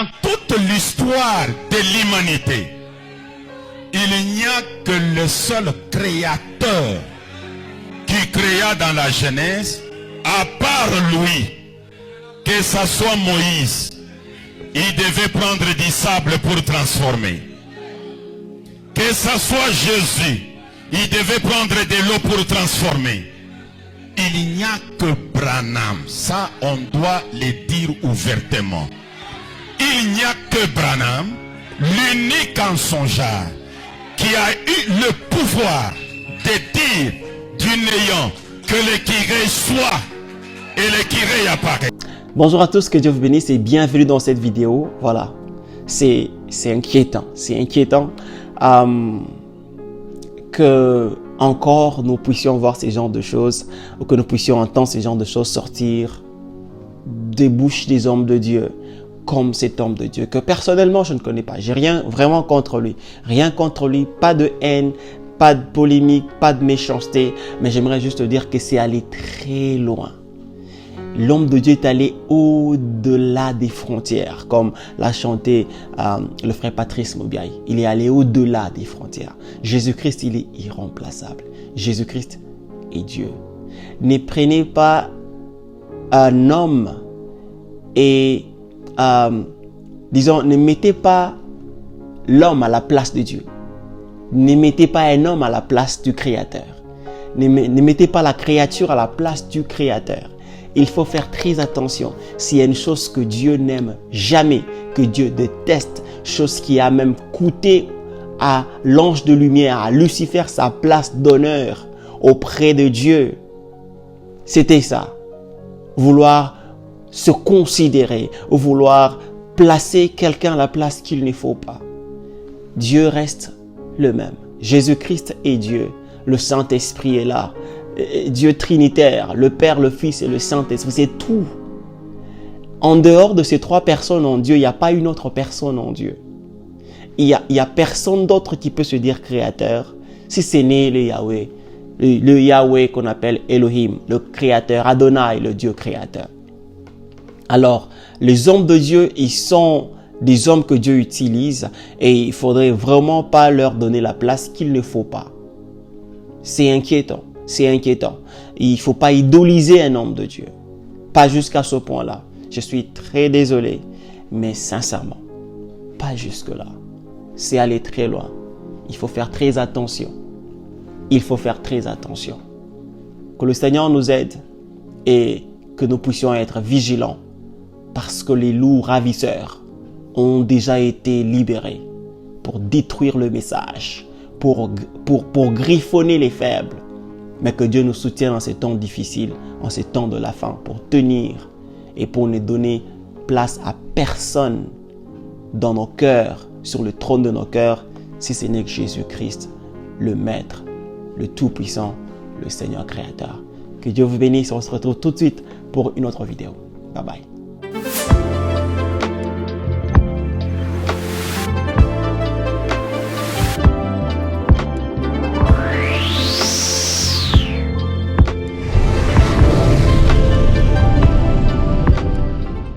Dans toute l'histoire de l'humanité, il n'y a que le seul créateur qui créa dans la Genèse, à part lui, que ce soit Moïse, il devait prendre du sable pour transformer. Que ce soit Jésus, il devait prendre de l'eau pour transformer. Il n'y a que Branham, ça on doit le dire ouvertement. Il n'y a que Branham, l'unique en son genre, qui a eu le pouvoir de dire du néant que le Kyrie soit et le Kyrie apparaît. Bonjour à tous, que Dieu vous bénisse et bienvenue dans cette vidéo. Voilà, c'est inquiétant, que encore nous puissions voir ces genres de choses, ou que nous puissions entendre ces genres de choses sortir des bouches des hommes de Dieu, comme cet homme de Dieu que personnellement je ne connais pas. J'ai rien vraiment contre lui, pas de haine, pas de polémique, pas de méchanceté, mais j'aimerais juste te dire que c'est allé très loin. L'homme de Dieu est allé au-delà des frontières, comme l'a chanté le frère Patrice Mobiaï. Il est allé au-delà des frontières. Jésus-Christ, il est irremplaçable. Jésus-Christ est Dieu. Ne prenez pas un homme et, ne mettez pas l'homme à la place de Dieu. Ne mettez pas un homme à la place du Créateur. Ne mettez pas la créature à la place du Créateur. Il faut faire très attention. S'il y a une chose que Dieu n'aime jamais, que Dieu déteste, chose qui a même coûté à l'ange de lumière, à Lucifer, sa place d'honneur auprès de Dieu, c'était ça. Vouloir se considérer, ou vouloir placer quelqu'un à la place qu'il ne faut pas. Dieu reste le même. Jésus-Christ est Dieu. Le Saint-Esprit est là. Dieu trinitaire, le Père, le Fils et le Saint-Esprit, c'est tout. En dehors de ces trois personnes en Dieu, il n'y a pas une autre personne en Dieu. Il y a personne d'autre qui peut se dire créateur, si ce n'est le Yahweh. Le Yahweh qu'on appelle Elohim, le créateur, Adonai, le Dieu créateur. Alors, les hommes de Dieu, ils sont des hommes que Dieu utilise et il ne faudrait vraiment pas leur donner la place qu'il ne faut pas. C'est inquiétant. C'est inquiétant. Il ne faut pas idoliser un homme de Dieu. Pas jusqu'à ce point-là. Je suis très désolé. Mais sincèrement, pas jusque-là. C'est aller très loin. Il faut faire très attention. Il faut faire très attention. Que le Seigneur nous aide et que nous puissions être vigilants parce que les loups ravisseurs ont déjà été libérés pour détruire le message, pour griffonner les faibles. Mais que Dieu nous soutienne en ces temps difficiles, en ces temps de la fin, pour tenir et pour ne donner place à personne dans nos cœurs, sur le trône de nos cœurs, si ce n'est que Jésus-Christ, le Maître, le Tout-Puissant, le Seigneur Créateur. Que Dieu vous bénisse, on se retrouve tout de suite pour une autre vidéo. Bye bye.